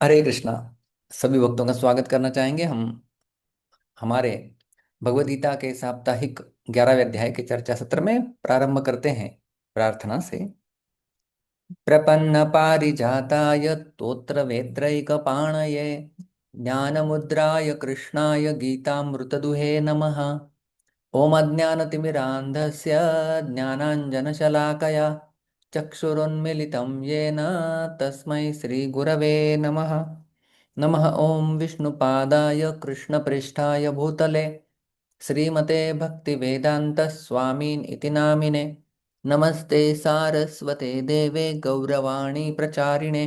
हरे कृष्णा। सभी भक्तों का स्वागत करना चाहेंगे हम हमारे भगवद गीता के साप्ताहिक 11वें अध्याय के चर्चा सत्र में प्रारंभ करते हैं प्रार्थना से। प्रपन्न पारिजाताय तोत्र वेत्रैकपाणये ज्ञानमुद्राय कृष्णाय गीतामृतदुहे नमः। ओम अज्ञानतिमिरान्धस्य ज्ञानाञ्जनशलाकया चक्षुरुन्मिलितं येन तस्मै श्रीगुरवे नमः। नमः ओं विष्णुपादाय कृष्णपृष्ठाय भूतले श्रीमते भक्तिवेदान्तस्वामिन् इति नामिने। नमस्ते सारस्वते देवे गौरवाणी प्रचारिणे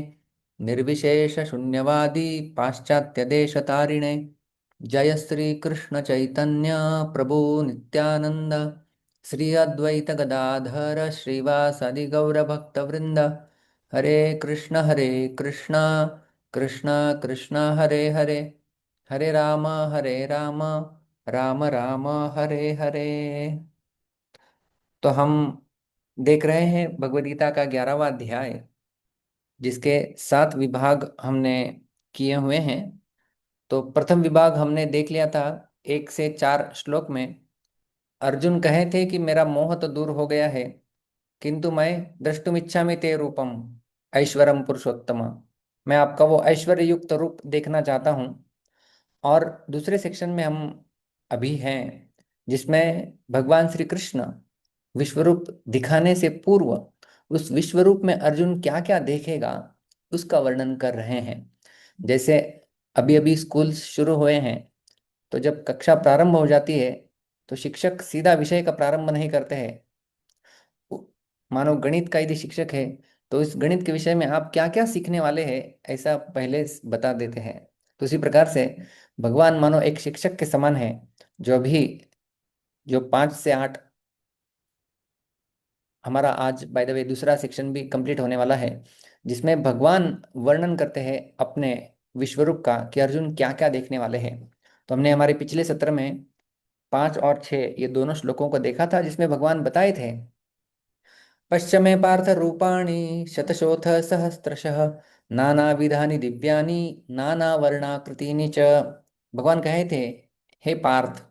निर्विशेषशून्यवादी पाश्चात्यदेशतारिणे। जय श्री कृष्ण चैतन्य प्रभु नित्यानंद श्री अद्वैत गदाधर श्रीवासादि गौरभक्तवृंद। हरे कृष्ण कृष्ण कृष्ण हरे हरे, हरे राम राम राम हरे हरे। तो हम देख रहे हैं भगवद गीता का 11वां अध्याय, जिसके 7 विभाग हमने किए हुए हैं। तो प्रथम विभाग हमने देख लिया था 1 से 4 श्लोक में। अर्जुन कहे थे कि मेरा मोह तो दूर हो गया है, किंतु मैं द्रष्टुमिच्छामि ते रूपम ऐश्वरम पुरुषोत्तम। मैं आपका वो ऐश्वर्य युक्त रूप देखना चाहता हूँ। और दूसरे सेक्शन में हम अभी हैं, जिसमें भगवान श्री कृष्ण विश्वरूप दिखाने से पूर्व उस विश्वरूप में अर्जुन क्या क्या देखेगा उसका वर्णन कर रहे हैं। जैसे अभी अभी स्कूल शुरू हुए हैं, तो जब कक्षा प्रारंभ हो जाती है तो शिक्षक सीधा विषय का प्रारंभ नहीं करते हैं। मानो गणित का यदि शिक्षक है तो इस गणित के विषय में आप क्या क्या सीखने वाले हैं ऐसा पहले बता देते हैं। तो इसी प्रकार से भगवान मानो एक शिक्षक के समान है, जो भी जो 5 से 8 हमारा आज बाय द वे दूसरा सेक्शन भी कंप्लीट होने वाला है, जिसमें भगवान वर्णन करते हैं अपने विश्वरूप का कि अर्जुन क्या क्या देखने वाले हैं। तो हमने हमारे पिछले सत्र में 5 और 6 ये दोनों श्लोकों को देखा था, जिसमें भगवान बताए थे पश्चिमे पार्थ रूपाणि शतशोथ सहस्त्रशः नानाविधानि दिव्यानि नानावर्णाकृतीनि च। भगवान कहे थे, हे पार्थ,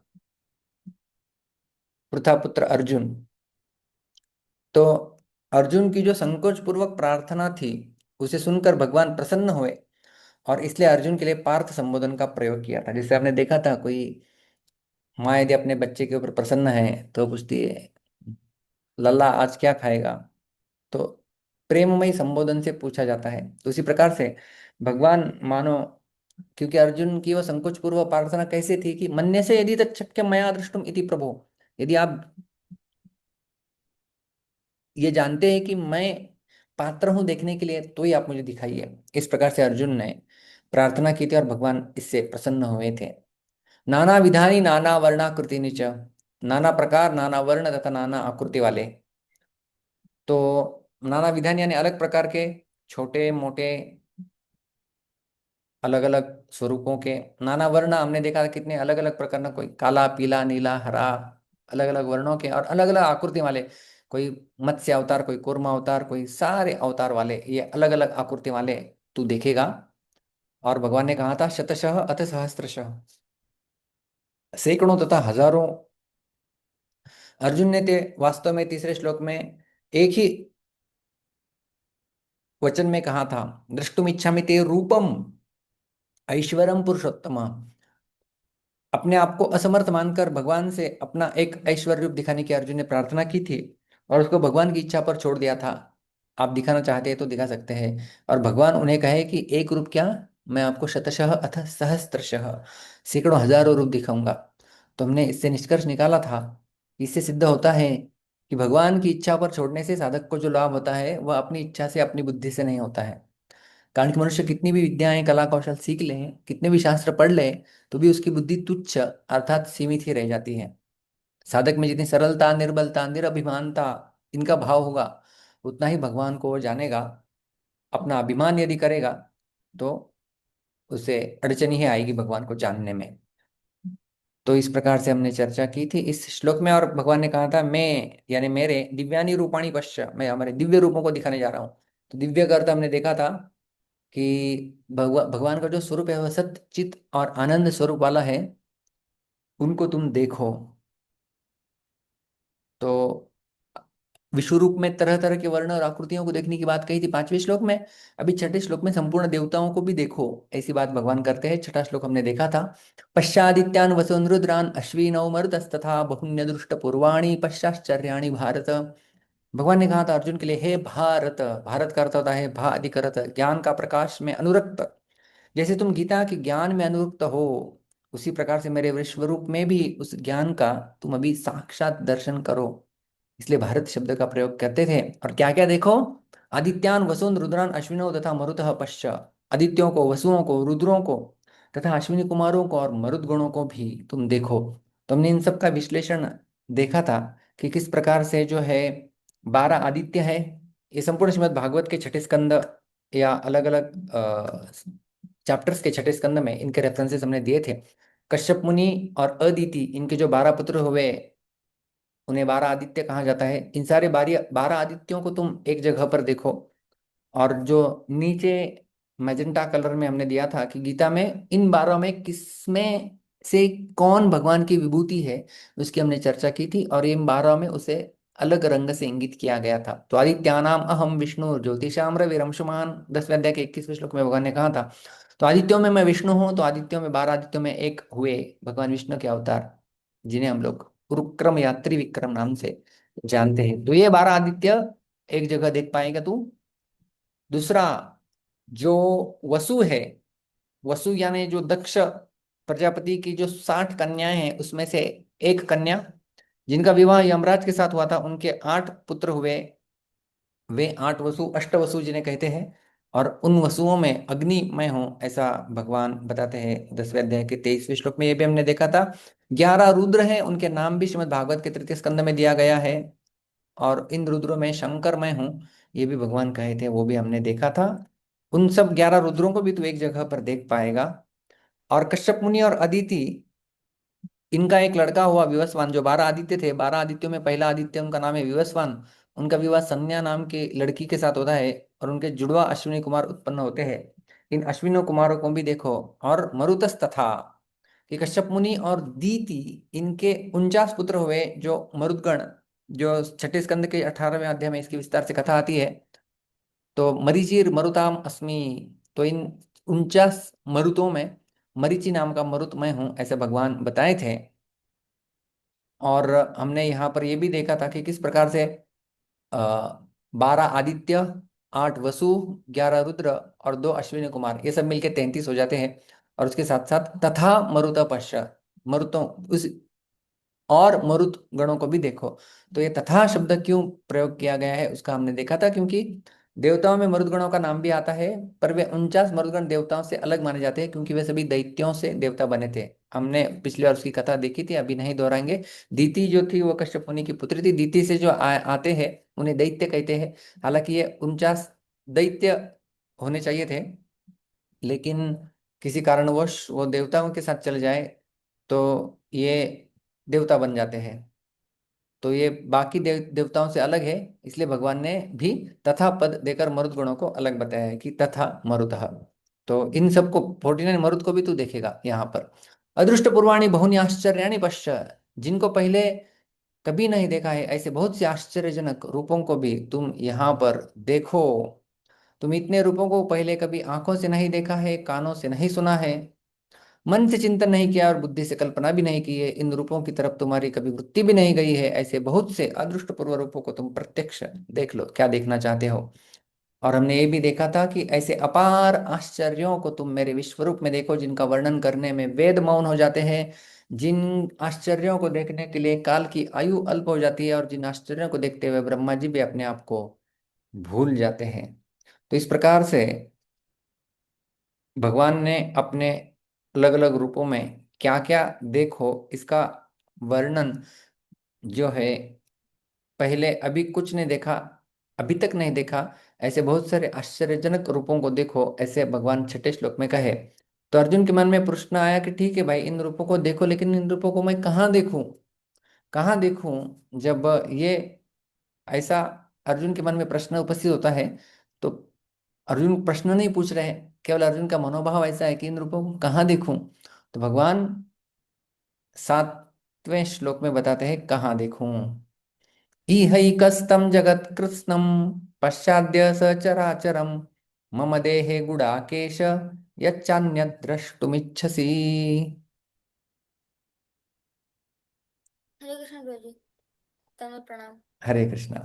पृथापुत्र अर्जुन। तो अर्जुन की जो संकोच पूर्वक प्रार्थना थी उसे सुनकर भगवान प्रसन्न हुए, और इसलिए अर्जुन के लिए पार्थ संबोधन का प्रयोग किया था। जिससे आपने देखा था कोई माँ यदि अपने बच्चे के ऊपर प्रसन्न है तो पूछती है, लल्ला आज क्या खाएगा। तो प्रेममय संबोधन से पूछा जाता है। तो उसी प्रकार से भगवान मानो, क्योंकि अर्जुन की वह संकोच पूर्व प्रार्थना कैसे थी कि मन्य से यदि तच्छक्य मया दृष्टुम इति प्रभो, यदि आप ये जानते हैं कि मैं पात्र हूं देखने के लिए तो ही आप मुझे दिखाइए। इस प्रकार से अर्जुन ने प्रार्थना की थी और भगवान इससे प्रसन्न हुए थे। नाना विधानी नाना वर्णाकृति नीच, नाना प्रकार नाना वर्ण तथा नाना आकृति वाले। तो नाना विधान यानी अलग प्रकार के, छोटे मोटे, अलग अलग स्वरूपों के। नाना वर्ण हमने देखा कितने अलग अलग प्रकार ना, कोई काला पीला नीला हरा, अलग अलग वर्णों के और अलग अलग आकृति वाले। कोई मत्स्य अवतार, कोई कूर्मा अवतार, कोई सारे अवतार वाले, ये अलग अलग आकृति वाले तू देखेगा। और भगवान ने कहा था शतशः अथ सहस्त्रशः, सैकड़ों तथा हजारों। अर्जुन ने ते वास्तव में तीसरे श्लोक में एक ही वचन में कहा था, दृष्टुम इच्छामि ते रूपम ऐश्वरम पुरुषोत्तम। अपने आप को असमर्थ मानकर भगवान से अपना एक ऐश्वर्य रूप दिखाने की अर्जुन ने प्रार्थना की थी, और उसको भगवान की इच्छा पर छोड़ दिया था। आप दिखाना चाहते हैं तो दिखा सकते हैं। और भगवान उन्हें कहे कि एक रूप क्या, मैं आपको शतशः अथ सहस्त्रशः, सैकड़ों हजारों रूप दिखाऊंगा। तो हमने इससे निष्कर्ष निकाला था, इससे सिद्ध होता है कि भगवान की इच्छा पर छोड़ने से साधक को जो लाभ होता है वह अपनी इच्छा से अपनी बुद्धि से नहीं होता है। कारण कि मनुष्य कितनी भी विद्याएं कला कौशल सीख ले, कितने भी शास्त्र पढ़ ले, तो भी उसकी बुद्धि तुच्छ अर्थात सीमित ही रह जाती है। साधक में जितनी सरलता निर्बलता निरभिमानता इनका भाव होगा, उतना ही भगवान को वो जानेगा। अपना अभिमान यदि करेगा तो उसे अड़चन ही आएगी भगवान को जानने में। तो इस प्रकार से हमने चर्चा की थी इस श्लोक में। और भगवान ने कहा था मैं यानी मेरे दिव्यानी रूपाणी पश्य, मैं हमारे दिव्य रूपों को दिखाने जा रहा हूँ। तो दिव्य का अर्थ हमने देखा था कि भगवान का जो स्वरूप है वह सत्य चित और आनंद स्वरूप वाला है, उनको तुम देखो। तो विश्व रूप में तरह तरह के वर्ण और आकृतियों को देखने की बात कही थी 5वें श्लोक में। अभी 6ठे श्लोक में संपूर्ण देवताओं को भी देखो, ऐसी बात भगवान करते हैं। 6ठा श्लोक हमने देखा था। पश्चादित्यान वसुन रुद्रान अश्विनौ मरुतस्तथा बहुन्य दृष्ट पूर्वाणि पश्चाश्चर्याणि भारत। भगवान ने कहा था अर्जुन के लिए, हे भारत, भारत का अर्थ होता है भा अधिकरत, ज्ञान का प्रकाश में अनुरक्त। जैसे तुम गीता के ज्ञान में अनुरक्त हो, उसी प्रकार से मेरे विश्व रूप में भी उस ज्ञान का तुम अभी साक्षात दर्शन करो। इसलिए भारत शब्द का प्रयोग करते थे। और क्या क्या देखो? आदित्यान वसुन रुद्रान अश्विनों तथा मरुतः पश्च। आदित्यों को, वसुओं को, रुद्रों को तथा अश्विनी कुमारों को और मरुद गणों को भी तुम देखो। तुमने इन सब का विश्लेषण देखा था कि किस प्रकार से जो है 12 आदित्य है। ये संपूर्ण श्रीमद् भागवत के 6ठे स्कंद या अलग अलग चैप्टर्स के 6ठे स्कंद में इनके रेफरेंसेस हमने दिए थे। कश्यप मुनि और अदिति, इनके जो 12 पुत्र हुए, उन्हें 12 आदित्य कहा जाता है। इन सारे 12 आदित्यों को तुम एक जगह पर देखो। और जो नीचे मैजेंटा कलर में हमने दिया था कि गीता में इन 12 में किसमें से कौन भगवान की विभूति है, उसकी हमने चर्चा की थी। और इन 12 में उसे अलग रंग से इंगित किया गया था। तो आदित्यानाम अहम विष्णु ज्योतिषाम रविरंशुमान, 10वें अध्याय के 21वें श्लोक में भगवान ने कहा था। तो आदित्यों में मैं विष्णु हूँ। तो आदित्यों में 12 आदित्यों में एक हुए भगवान विष्णु के अवतार, जिन्हें हम लोग उरुक्रम या त्रिविक्रम नाम से जानते हैं। तो ये 12 आदित्य एक जगह देख पाएगा तू। दूसरा, जो वसु है, वसु यानी जो दक्ष प्रजापति की जो 60 कन्याएं हैं, उसमें से एक कन्या जिनका विवाह यमराज के साथ हुआ था, उनके 8 पुत्र हुए। वे 8 वसु, अष्टवसु जिन्हें कहते हैं। और उन वसुओं में अग्नि मैं हूं, ऐसा भगवान बताते हैं 10वें अध्याय के 23वें श्लोक में। ये भी हमने देखा था। 11 रुद्र हैं, उनके नाम भी श्रीमद् भागवत के 3. स्कंद में दिया गया है। और इन रुद्रों में शंकर मैं हूँ, ये भी भगवान कहे थे, वो भी हमने देखा था। उन सब 11 रुद्रों को भी तू एक जगह पर देख पाएगा। और कश्यप मुनि और अदिति, इनका एक लड़का हुआ विवस्वान। जो 12 आदित्य थे, 12 आदित्यों में पहला आदित्य उनका नाम है विवस्वान। उनका विवाह संज्ञा नाम की लड़की के साथ होता है। और उनके जुड़वा अश्विनी कुमार उत्पन्न होते हैं। इन अश्विनों कुमारों को भी देखो। और मरुतस तथा, कि कश्यप मुनि और दीति, इनके 49 पुत्र हुए जो मरुदगण, जो 6ठे स्कंद के 18वें अध्याय में इसकी विस्तार से कथा आती है। तो मरीचिर मरुताम अस्मि। तो इन 49 मरुतों में मरीचि नाम का मरुत मैं हूं, ऐसे भगवान बताए थे। और हमने यहाँ पर ये भी देखा था कि किस प्रकार से 12 आदित्य, 8 वसु, 11 रुद्र और 2 अश्विनी कुमार, ये सब मिलके 33 हो जाते हैं। और उसके साथ साथ तथा मरुत पश्चात, मरुतों उस और मरुत गणों को भी देखो। तो ये तथा शब्द क्यों प्रयोग किया गया है उसका हमने देखा था। क्योंकि देवताओं में मरुद गणों का नाम भी आता है, पर वे 49 मरुदगण देवताओं से अलग माने जाते हैं, क्योंकि वे सभी दैत्यों से देवता बने थे। हमने पिछली बार उसकी कथा देखी थी, अभी नहीं दोहराएंगे। दीति जो थी वो कश्यप मुनि की पुत्री थी। दीति से जो आते हैं उन्हें दैत्य कहते हैं। हालांकि ये 49 दैत्य होने चाहिए थे, लेकिन किसी कारणवश वो देवताओं के साथ चले जाए तो ये देवता बन जाते हैं। तो ये बाकी देवताओं से अलग है। इसलिए भगवान ने भी तथा पद देकर मरुद गुणों को अलग बताया है कि तथा मरुतः। तो इन सबको 49 मरुद को भी तू देखेगा यहाँ पर। अदृष्ट पूर्वाणि बहुनी आश्चर्याणि पश्चात, जिनको पहले कभी नहीं देखा है, ऐसे बहुत से आश्चर्यजनक रूपों को भी तुम यहाँ पर देखो। तुम इतने रूपों को पहले कभी आंखों से नहीं देखा है, कानों से नहीं सुना है, मन से चिंतन नहीं किया और बुद्धि से कल्पना भी नहीं की है। इन रूपों की तरफ तुम्हारी कभी वृत्ति भी नहीं गई है। ऐसे बहुत से अदृष्ट पूर्व रूपों को तुम प्रत्यक्ष देख लो, क्या देखना चाहते हो। और हमने ये भी देखा था कि ऐसे अपार आश्चर्यों को तुम मेरे विश्व रूप में देखो, जिनका वर्णन करने में वेद मौन हो जाते हैं। जिन आश्चर्यों को देखने के लिए काल की आयु अल्प हो जाती है, और जिन आश्चर्यों को देखते हुए ब्रह्मा जी भी अपने आप को भूल जाते हैं। तो इस प्रकार से भगवान ने अपने अलग अलग रूपों में क्या क्या देखो, इसका वर्णन जो है, पहले अभी कुछ नहीं देखा, अभी तक नहीं देखा, ऐसे बहुत सारे आश्चर्यजनक रूपों को देखो, ऐसे भगवान 6ठे श्लोक में कहे। तो अर्जुन के मन में प्रश्न आया कि ठीक है भाई, इन रूपों को देखो, लेकिन इन रूपों को मैं कहाँ देखूं, कहाँ देखूं। जब ये ऐसा अर्जुन के मन में प्रश्न उपस्थित होता है, तो अर्जुन प्रश्न नहीं पूछ रहे हैं, केवल अर्जुन का मनोभाव ऐसा है कि इन रूपों को कहाँ देखूं। तो भगवान 7वें श्लोक में बताते हैं कहाँ देखूं। इहैकस्तं जगत्कृत्स्नं पश्चाद्य सचराचरं मम देहे गुडाकेश यच्चान्यद् द्रष्टुमिच्छसि। हरे कृष्ण गुरु जी। तमिल प्रणाम। हरे कृष्णा।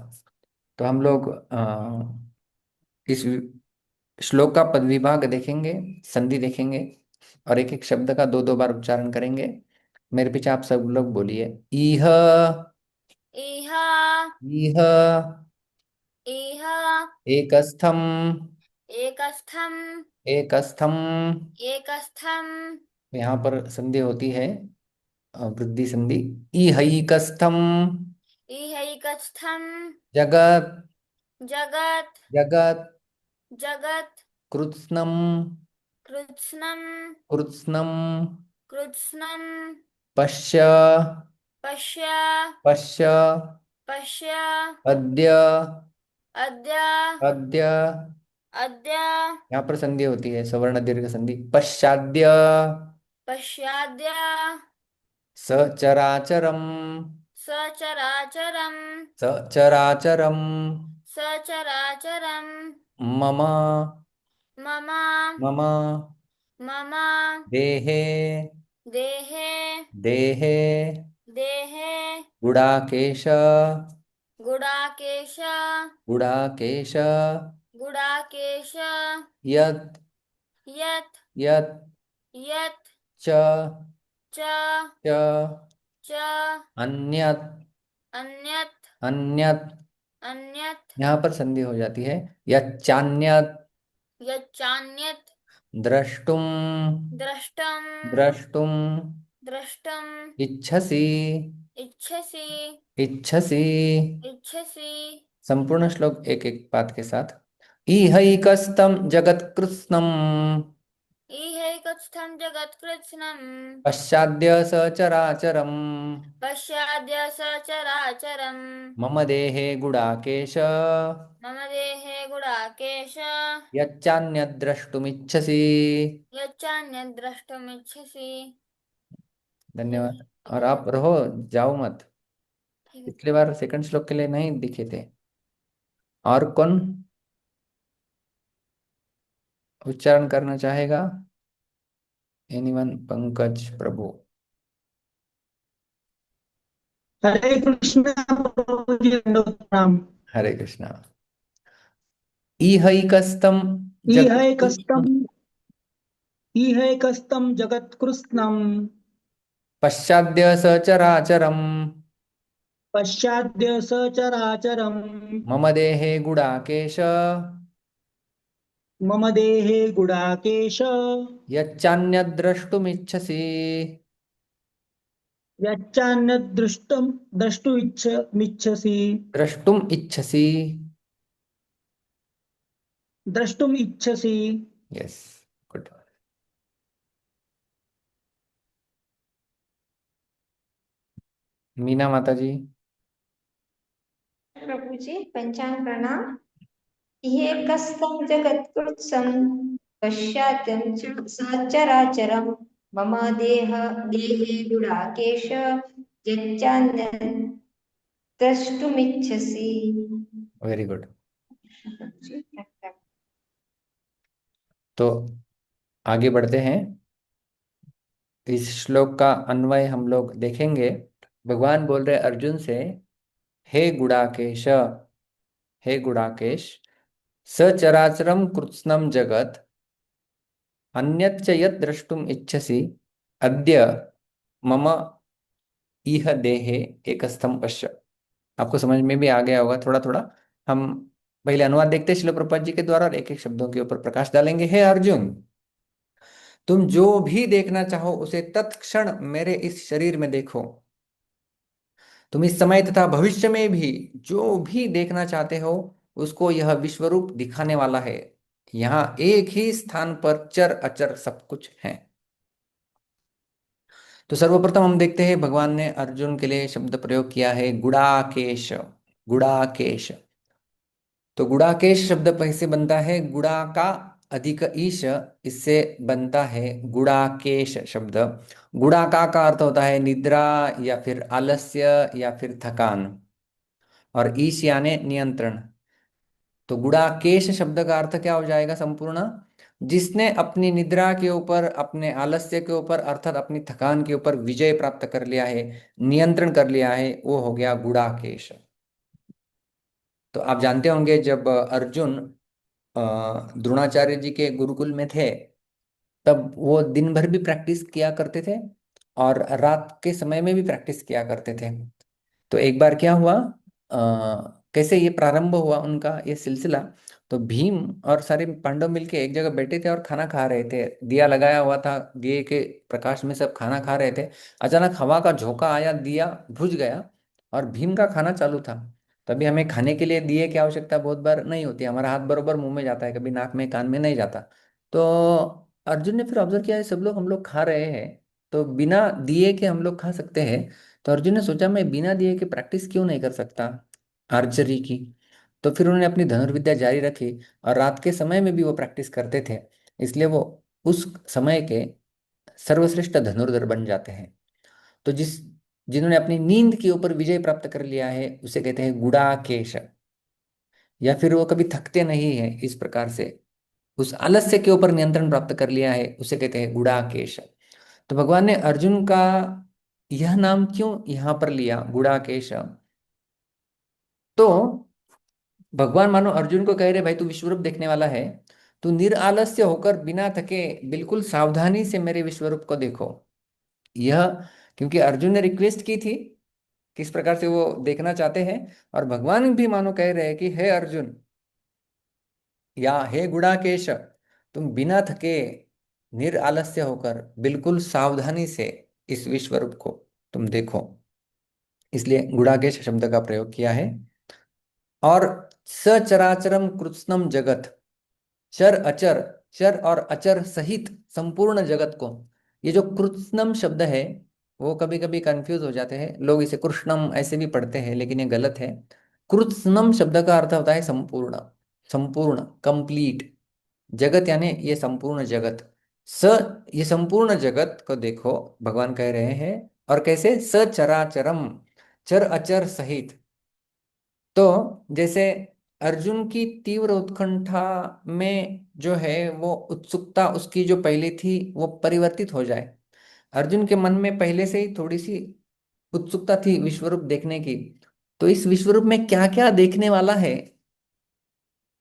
तो हम लोग इस श्लोक का पद विभाग देखेंगे, संधि देखेंगे, और एक एक शब्द का दो दो बार उच्चारण करेंगे। मेरे पीछे आप सब लोग बोलिए, इह इह इह इह एकस्थम एकस्थम एकस्थम। एकस्थम यहाँ पर संधि होती है, वृद्धि संधि। इहैकस्थम इहैकस्थम जगत जगत् जगत जगत् कृत्स्नम कृत्स्नम् कृत्स्नम कृत्स्नम् पश्य पश्य पश्य पश्य अद्य अद्य अद्य। अद्य यहाँ पर संधि होती है सवर्ण दीर्घ संधि, पश्चाद्य पश्चाद्य सचराचरम सचराचरम् सचराचरम सचराचरम् मम मम मम मम देहे देहे देहे देहे गुडाकेश गुडाकेश गुडाकेश गुडाकेश यत् यत् यत् यत् च च च च अन्यत् अन्यत् अन्यत्। अन्यत् यहाँ पर संधि हो जाती है, यच्चान्यत् यच्चान्यत् द्रष्टुम द्रष्टुम् द्रष्टुम द्रष्टुम् इच्छसि इच्छसि इच्छसि। इच्छसि। संपूर्ण श्लोक एक एक पाद के साथ। इहैकस्तं जगत्कृत्स्नं इहैकस्थं जगत्कृत्स्नम् पश्चाद्य सचराचरम् पश्चाद्य सचराचरम् मम देहे गुडाकेश मम देहे गुडाकेश यच्चान्यद्द्रष्टुमिच्छसि। यच्चान्यद् द्रष्टुमिच्छसि। ठीक है। धन्यवाद। एक और और आप बार। रहो, जाओ मत। ठीक है। पिछली बार सेकंड श्लोक के लिए नहीं दिखे थे। और कौन उच्चारण करना चाहेगा? एनीवन? पंकज प्रभु। हरे कृष्ण प्रभु जी, दंडवत प्रणाम। हरे कृष्णा। इहैकस्तं इहैकस्तं जगत्कृत्स्नं इहैकस्तं जगत्कृत्स्नं पश्चाद्य सचराचरम् पश्चाद्य सचराचरम् मम देहे गुडाकेश मम देहे गुडाकेश यच्चान्यद्द्रष्टुमिच्छसि। यच्चान्यद्दृष्टं द्रष्टुमिच्छसि। द्रष्टुम इच्छसि। द्रष्टुम इच्छसि। Yes, good. मीना माता जी। प्रभु जी पंचांग प्रणाम। ये कस्तं जगत्कृत्सं पश्चात्यं च सचराचरं मम देहे गुडाकेश यच्चान्यं द्रष्टुमिच्छसि। Very good. तो आगे बढ़ते हैं। इस श्लोक का अन्वय हम लोग देखेंगे। भगवान बोल रहे अर्जुन से, हे गुडाकेश, हे गुडाकेश, सचराचरम कृत्स्नम जगत अन्यच्च यत् द्रष्टुम इच्छसि अद्य मम इह देहे एकस्थम पश्य। आपको समझ में भी आ गया होगा थोड़ा थोड़ा। हम पहले अनुवाद देखते हैं शिल प्रपात जी के द्वारा, और एक एक शब्दों के ऊपर प्रकाश डालेंगे। हे अर्जुन, तुम जो भी देखना चाहो उसे तत्क्षण मेरे इस शरीर में देखो। तुम इस समय तथा भविष्य में भी जो भी देखना चाहते हो उसको यह विश्वरूप दिखाने वाला है। यहाँ एक ही स्थान पर चर अचर सब कुछ है। तो सर्वप्रथम हम देखते हैं भगवान ने अर्जुन के लिए शब्द प्रयोग किया है गुड़ाकेश। गुड़ाकेश। तो गुड़ाकेश शब्द कैसे बनता है? गुड़ा का अधिक ईश, इससे बनता है गुड़ाकेश शब्द। गुड़ा का अर्थ होता है निद्रा या फिर आलस्य या फिर थकान, और ईश यानी नियंत्रण। तो गुड़ाकेश शब्द का अर्थ क्या हो जाएगा संपूर्ण? जिसने अपनी निद्रा के ऊपर, अपने आलस्य के ऊपर अर्थात अपनी थकान के ऊपर विजय प्राप्त कर लिया है, नियंत्रण कर लिया है, वो हो गया गुड़ाकेश। तो आप जानते होंगे जब अर्जुन द्रोणाचार्य जी के गुरुकुल में थे, तब वो दिन भर भी प्रैक्टिस किया करते थे और रात के समय में भी प्रैक्टिस किया करते थे। तो एक बार क्या हुआ, कैसे ये प्रारंभ हुआ उनका ये सिलसिला। तो भीम और सारे पांडव मिलके एक जगह बैठे थे और खाना खा रहे थे, दिया लगाया हुआ था, दिए के प्रकाश में सब खाना खा रहे थे। अचानक हवा का झोंका आया, दिया बुझ गया और भीम का खाना चालू था। तभी हमें खाने के लिए दिए की आवश्यकता बहुत बार नहीं होती, हमारा हाथ बरोबर मुंह में जाता है, कभी नाक में कान में नहीं जाता। तो अर्जुन ने फिर ऑब्जर्व किया, सब लोग हम लोग खा रहे हैं, तो बिना दिए के हम लोग खा सकते हैं। तो अर्जुन ने सोचा मैं बिना दिए के प्रैक्टिस क्यों नहीं कर सकता आर्चरी की। तो फिर उन्होंने अपनी धनुर्विद्या जारी रखी और रात के समय में भी वो प्रैक्टिस करते थे। इसलिए वो उस समय के सर्वश्रेष्ठ धनुर्धर बन जाते हैं। तो जिन्होंने अपनी नींद के ऊपर विजय प्राप्त कर लिया है उसे कहते हैं गुड़ाकेश। या फिर वो कभी थकते नहीं है, इस प्रकार से उस आलस्य के ऊपर नियंत्रण प्राप्त कर लिया है, उसे कहते हैं गुड़ाकेश। तो भगवान ने अर्जुन का यह नाम क्यों यहाँ पर लिया, गुड़ाकेश? तो भगवान मानो अर्जुन को कह रहे भाई तू विश्वरूप देखने वाला है, तू निरालस्य होकर बिना थके बिल्कुल सावधानी से मेरे विश्वरूप को देखो। यह क्योंकि अर्जुन ने रिक्वेस्ट की थी किस प्रकार से वो देखना चाहते हैं, और भगवान भी मानो कह रहे हैं कि हे अर्जुन या हे गुड़ाकेश, तुम बिना थके निरालस्य होकर बिल्कुल सावधानी से इस विश्वरूप को तुम देखो। इसलिए गुड़ाकेश शब्द का प्रयोग किया है। और सचराचरम कृत्स्नम जगत, चर अचर, चर और अचर सहित संपूर्ण जगत को। ये जो कृत्स्नम शब्द है वो कभी कभी कंफ्यूज हो जाते हैं लोग, इसे कृष्णम ऐसे भी पढ़ते हैं, लेकिन ये गलत है। कृत्स्नम शब्द का अर्थ होता है संपूर्ण, संपूर्ण कंप्लीट। जगत यानी ये संपूर्ण जगत। स ये संपूर्ण जगत को देखो, भगवान कह रहे हैं। और कैसे? सचराचरम, चर अचर सहित। तो जैसे अर्जुन की तीव्र उत्कंठा में जो है वो उत्सुकता उसकी जो पहले थी वो परिवर्तित हो जाए। अर्जुन के मन में पहले से ही थोड़ी सी उत्सुकता थी विश्वरूप देखने की, तो इस विश्वरूप में क्या क्या देखने वाला है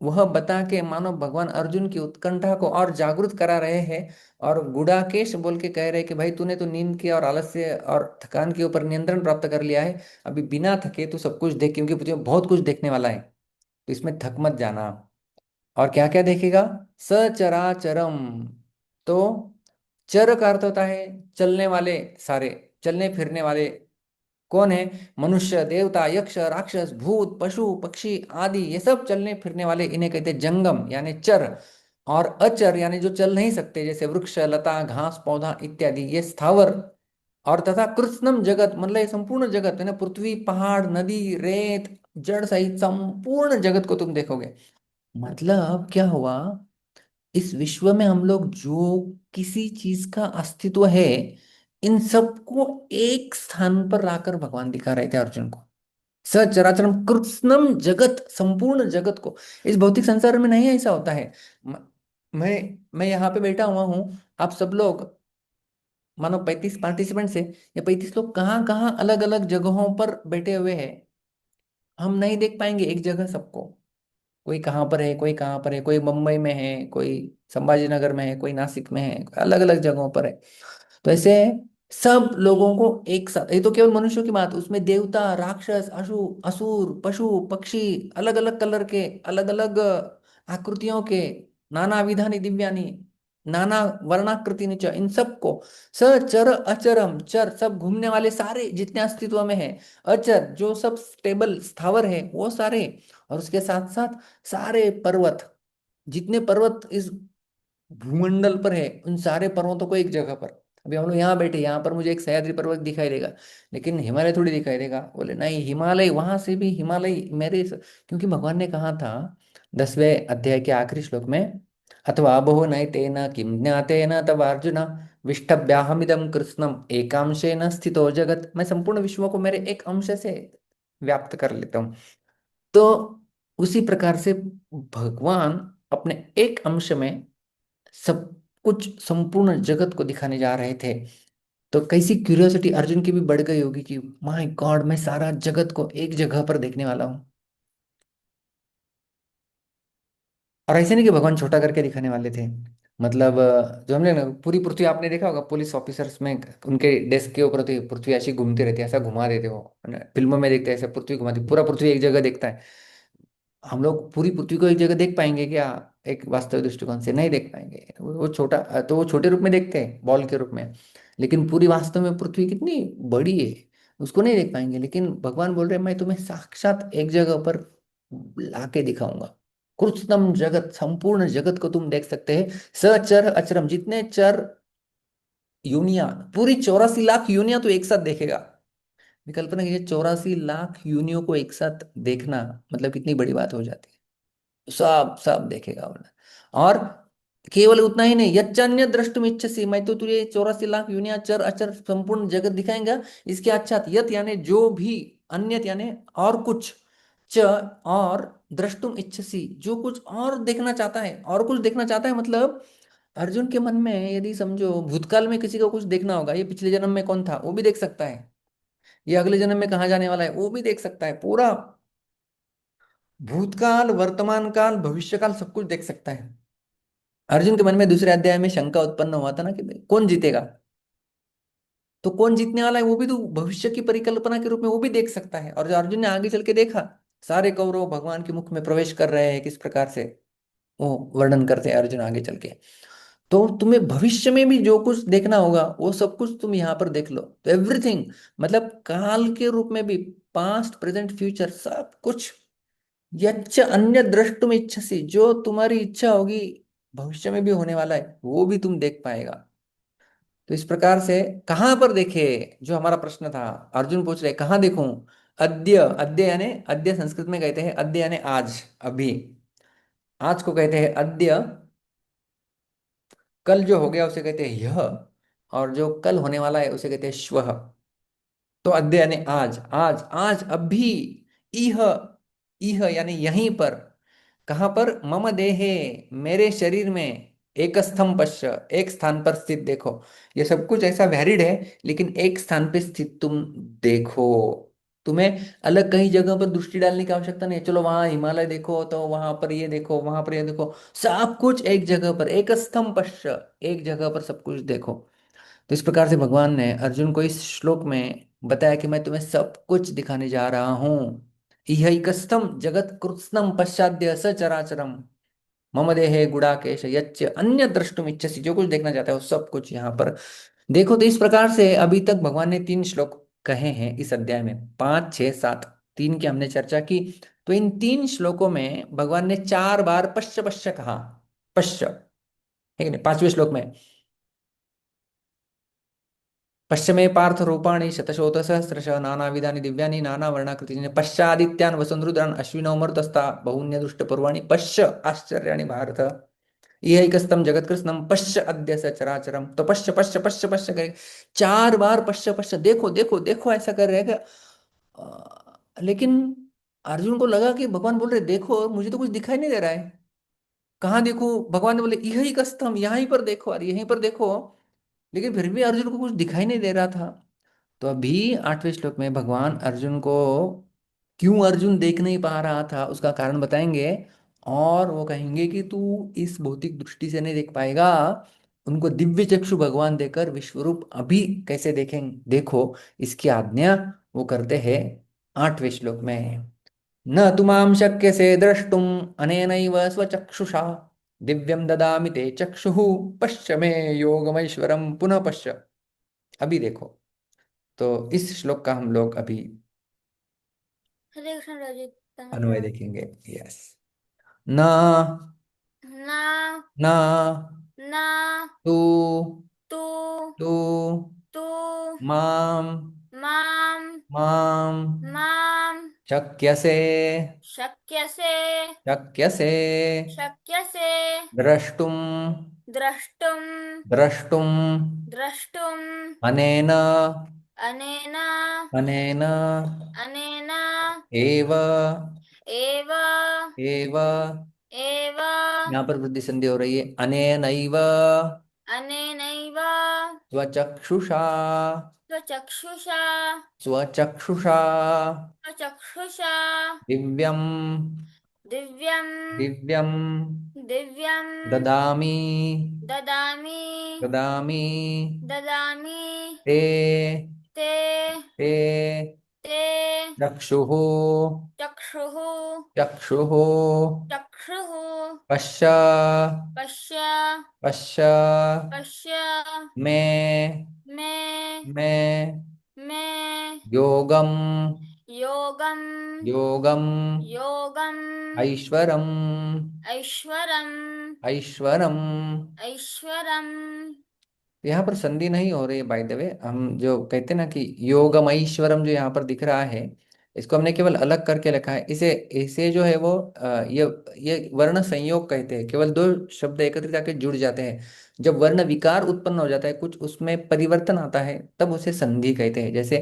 वह बता के मानो भगवान अर्जुन की उत्कंठा को और जागृत करा रहे हैं। और गुड़ाकेश बोल के कह रहे हैं कि भाई तूने तो नींद के और आलस्य और थकान के ऊपर नियंत्रण प्राप्त कर लिया है, अभी बिना थके तू सब कुछ देख, क्योंकि तुझे बहुत कुछ देखने वाला है, तो इसमें थक मत जाना। और क्या क्या देखेगा? सचराचरम। तो चर का अर्थ होता है चलने वाले सारे, चलने फिरने वाले। कौन है? मनुष्य, देवता, यक्ष, राक्षस, भूत, पशु, पक्षी आदि, ये सब चलने फिरने वाले, इन्हें कहते हैं जंगम यानी चर। और अचर यानी जो चल नहीं सकते, जैसे वृक्ष, लता, घास, पौधा इत्यादि, ये स्थावर। और तथा कृत्स्नम जगत मतलब ये संपूर्ण जगत है ना, पृथ्वी, पहाड़, नदी, रेत, जड़ सहित संपूर्ण जगत को तुम देखोगे। मतलब क्या हुआ, इस विश्व में हम लोग जो किसी चीज का अस्तित्व है, इन सबको एक स्थान पर लाकर भगवान दिखा रहे थे अर्जुन को। सचराचरम कृत्स्नम जगत, संपूर्ण जगत को। इस भौतिक संसार में नहीं ऐसा होता है। मैं यहाँ पे बैठा हुआ हूँ, आप सब लोग मानो 35 पार्टिसिपेंट्स है, ये 35 लोग कहाँ कहाँ अलग अलग जगहों पर बैठे हुए हैं, हम नहीं देख पाएंगे एक जगह सबको। कोई कहाँ पर है, कोई कहाँ पर है, कोई मुंबई में है, कोई संभाजी नगर में है, कोई नासिक में है, अलग अलग जगहों पर है। तो ऐसे सब लोगों को एक साथ, ये तो केवल मनुष्यों की बात, उसमें देवता, राक्षस, असुर, पशु, पक्षी, अलग अलग कलर के, अलग अलग आकृतियों के, नाना विधानि दिव्यानि, नाना वर्णाकृति च, इन सबको सचर अचरम, चर सब घूमने वाले सारे जितने अस्तित्व में है, अचर जो सब स्टेबल स्थावर है वो सारे, और उसके साथ साथ सारे पर्वत, जितने पर्वत इस भूमंडल पर है, उन सारे पर्वतों को एक जगह पर। अभी हम लोग यहाँ बैठे, यहाँ पर मुझे एक सह्याद्री पर्वत दिखाई देगा, लेकिन हिमालय थोड़ी दिखाई देगा। बोले नहीं, हिमालय वहां से भी हिमालय क्योंकि भगवान ने कहा था 10वें अध्याय के आखिरी श्लोक में, अथवा बहु नैतेन किं ज्ञातेन तव अर्जुन विष्टभ्याहमिदं कृत्स्नम् एकांशेन स्थितो जगत। मैं संपूर्ण विश्व को मेरे एक अंश से व्याप्त कर लेता हूँ। तो उसी प्रकार से भगवान अपने एक अंश में सब कुछ संपूर्ण जगत को दिखाने जा रहे थे। तो कैसी क्यूरियोसिटी अर्जुन की भी बढ़ गई होगी कि माय गॉड, मैं सारा जगत को एक जगह पर देखने वाला हूँ। और ऐसे नहीं कि भगवान छोटा करके दिखाने वाले थे। मतलब जो हमने ना पूरी पृथ्वी, आपने देखा होगा पुलिस ऑफिसर्स में उनके डेस्क के ऊपर तो पृथ्वी ऐसी घूमती रहती है, ऐसा घुमा देते हो, है ना? फिल्मों में देखते हैं ऐसे पृथ्वी घुमाती, पूरा पृथ्वी एक जगह देखता है। हम लोग पूरी पृथ्वी को एक जगह देख पाएंगे क्या? एक वास्तविक दृष्टिकोण से नहीं देख पाएंगे। वो छोटा, तो वो छोटे रूप में देखते हैं, बॉल के रूप में। लेकिन पूरी वास्तव में पृथ्वी कितनी बड़ी है उसको नहीं देख पाएंगे। लेकिन भगवान बोल रहे हैं मैं तुम्हें साक्षात एक जगह पर लाके दिखाऊंगा। कृत्स्नम जगत, संपूर्ण जगत को तुम देख सकते हैं। सचर अचरम, जितने चर यूनिया, पूरी 84 लाख यूनिया तो एक साथ देखेगा। कल्पना कीजिए 84 लाख यूनियों को एक साथ देखना, मतलब कितनी बड़ी बात हो जाती है। सब सब देखेगा बोला। और केवल उतना ही नहीं, यच्चान्य द्रष्टुम इच्छसि, मैं तो तुझे 84 लाख यूनिया चर अचर संपूर्ण जगत दिखाएंगा। इसके अच्छा यत यानी जो भी, अन्यत यानी और कुछ, च और द्रष्टुम इच्छसि जो कुछ और देखना चाहता है, और कुछ देखना चाहता है मतलब अर्जुन के मन में यदि समझो भूतकाल में किसी को कुछ देखना होगा, ये पिछले जन्म में कौन था वो भी देख सकता है, ये अगले जन्म में कहाँ जाने वाला है वो भी देख सकता है। पूरा भूतकाल, वर्तमान काल, भविष्य काल सब कुछ देख सकता है। अर्जुन के मन में दूसरे अध्याय में शंका उत्पन्न हुआ था ना कि भाई कौन जीतेगा, तो कौन जीतने वाला है वो भी तो भविष्य की परिकल्पना के रूप में वो भी देख सकता है। और जो अर्जुन ने आगे चल के देखा, सारे कौरव भगवान के मुख में प्रवेश कर रहे हैं किस प्रकार से, वो वर्णन करते हैं अर्जुन आगे चल के। तो तुम्हें भविष्य में भी जो कुछ देखना होगा वो सब कुछ तुम यहाँ पर देख लो। तो एवरीथिंग, मतलब काल के रूप में भी, पास्ट प्रेजेंट फ्यूचर सब कुछ। यच्च अन्य द्रष्टुम इच्छसि, जो तुम्हारी इच्छा होगी भविष्य में भी होने वाला है वो भी तुम देख पाएगा। तो इस प्रकार से कहाँ पर देखे, जो हमारा प्रश्न था, अर्जुन पूछ रहे कहाँ देखूं। अद्य, अद्य यानी, अद्य संस्कृत में कहते हैं अद्य यानी आज, अभी। आज को कहते हैं अद्य, कल जो हो गया उसे कहते हैं यह, और जो कल होने वाला है उसे कहते हैं श्वः। तो अद्य यानी आज, आज आज अभी। इह, इह यानी यहीं पर। कहाँ पर? मम देहे, मेरे शरीर में। एक स्थम पश्य, एक स्थान पर स्थित देखो। ये सब कुछ ऐसा वैलिड है, लेकिन एक स्थान पे स्थित तुम देखो। तुम्हें अलग कहीं जगह पर दृष्टि डालने की आवश्यकता नहीं है, चलो वहां हिमालय देखो, तो वहां पर ये देखो, वहां पर ये देखो। सब कुछ एक जगह पर, एक स्तंभ पश्य, एक जगह पर सब कुछ देखो। तो इस प्रकार से भगवान ने अर्जुन को इस श्लोक में बताया कि मैं तुम्हें सब कुछ दिखाने जा रहा हूँ। इहैकस्थम जगत कृत्स्नम पश्चाद्य सचराचरम मम देहे गुड़ाकेश यच्च अन्य द्रष्टुम इच्छसि, जो कुछ देखना चाहता है वो सब कुछ यहाँ पर देखो। तो इस प्रकार से अभी तक भगवान ने 3 श्लोक कहे हैं इस अध्याय में, 5, 6, 7, 3 की हमने चर्चा की। तो इन 3 श्लोकों में भगवान ने 4 बार पश्य पश्य कहा। पश्य, ठीक है, 5वें श्लोक में पश्चिमे पार्थ रूपाणि शतशोथ सहस्रश नानाविधानि दिव्यानि नानावर्णाकृतीनि पश्चादित्यान् वसुंधरुद्रान् अश्विनौ मरुतस्ता बहुन्यदृष्ट पर्वाणि पश्य आश्चर्याणि भारत इहैकस्तम जगत्कृत्स्नम पश्य अद्य सचराचरम। तो पश्य पश्य पश्य पश्य करे 4 बार, पश्य पश्य, देखो देखो देखो, ऐसा कर रहे हैं लेकिन अर्जुन को लगा कि भगवान बोल रहे देखो, मुझे तो कुछ दिखाई नहीं दे रहा है, कहाँ देखो? भगवान ने बोले यही कस्तम, यहीं पर देखो और यहीं पर देखो। लेकिन फिर भी अर्जुन को कुछ दिखाई नहीं दे रहा था। तो अभी 8वें श्लोक में भगवान अर्जुन को क्यों अर्जुन देख नहीं पा रहा था उसका कारण बताएंगे। और वो कहेंगे कि तू इस भौतिक दृष्टि से नहीं देख पाएगा, उनको दिव्य चक्षु भगवान देकर विश्वरूप अभी कैसे देखेंगे, देखो। इसकी आज्ञा वो करते हैं 8वें श्लोक में। न तुमाम शक्य से द्रष्टुम अनेनैव स्वचक्षुषा दिव्यम ददामि ते चक्षुः पश्य मे योगमैश्वरम पुनः पश्य। अभी देखो। तो इस श्लोक का हम लोग अभी हरे कृष्ण रजित अन्वय देखेंगे। यस। न, ना न, ना तू, तू तू, तू माम, माम माम माम शक्यसे शक्यसे शक्यसे शक्यसे द्रष्टुम द्रष्टुम द्रष्टुम द्रष्टुम अनेन अनेन अनेन अनेन एव एव एव एव यहाँ पर वृद्धि संधि हो रही है। अनेनैव अनेनैव स्वचक्षुषा स्वचक्षुषा स्वचक्षुषा स्वचक्षुषा दिव्यम् दिव्यं दिव्यम् दिव्यं ददामि ददामि ददामि ददामि ते ते ते ते चक्षुः चक्षुः चक्षुः चक्षुः पश्य पश्य पश्य पश्य मे मे मे मे योगम् योगं योगम् योगम् ऐश्वरम् ऐश्वरम् ऐश्वरम्। ऐश्वरम्। यहाँ पर संधि नहीं हो रही है बाय द वे। हम जो कहते हैं ना कि योगम ऐश्वरम जो यहाँ पर दिख रहा है, इसको हमने केवल अलग करके लिखा है। इसे इसे जो है वो ये वर्ण संयोग कहते हैं। केवल दो शब्द एकत्रित आके जुड़ जाते हैं। जब वर्ण विकार उत्पन्न हो जाता है, कुछ उसमें परिवर्तन आता है, तब उसे संधि कहते हैं। जैसे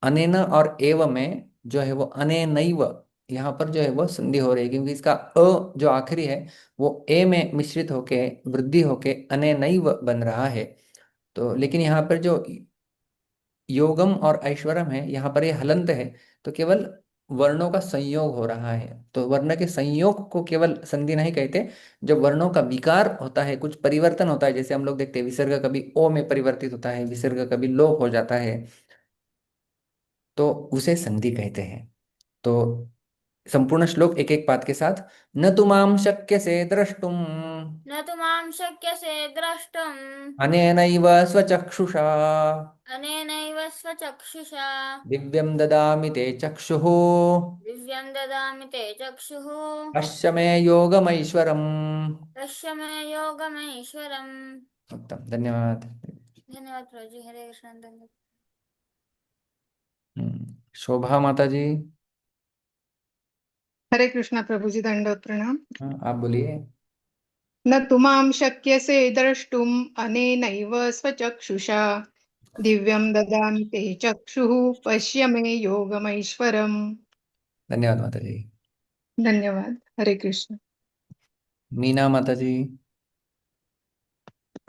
अनेन और एव में जो है वो अनेनैव, यहाँ पर जो है वो संधि हो रही है, क्योंकि इसका अ जो आखिरी है वो ए में मिश्रित होके वृद्धि होके अनेनैव बन रहा है। तो लेकिन यहाँ पर जो योगम और ऐश्वरम है, यहाँ पर ये हलंत है। तो केवल वर्णों का संयोग हो रहा है। तो वर्ण के संयोग को केवल संधि नहीं कहते। जब वर्णों का विकार होता है, कुछ परिवर्तन होता है, जैसे हम लोग देखते हैं विसर्ग कभी ओ में परिवर्तित होता है, विसर्ग कभी लोप हो जाता है, तो उसे संधि कहते हैं। तो संपूर्ण श्लोक एक एक पाद के साथ। न तु माम शक्य से द्रष्टुम न तु मां शक्यसे द्रष्टुम् अनेनैव स्वचक्षुषा अनेनैव स्वचक्षुषा दिव्यं ददामि ते चक्षुः दिव्यं ददामि ते चक्षुः पश्य मे योगमैश्वरम्। पश्य मे योगमैश्वरम्। उत्तम, धन्यवाद। धन्यवाद प्रभु जी। हरे कृष्ण धन्यवाद। शोभा माता जी। हरे कृष्णा प्रभु जी, दंडवत प्रणाम। हाँ, आप बोलिए। न तुमां शक्यसे द्रष्टुम् अनेनैव स्वचक्षुषा दिव्यं ददामि ते चक्षुः पश्य मे योगमैश्वरम्। धन्यवाद माता जी। धन्यवाद। हरे कृष्ण। मीना माता जी।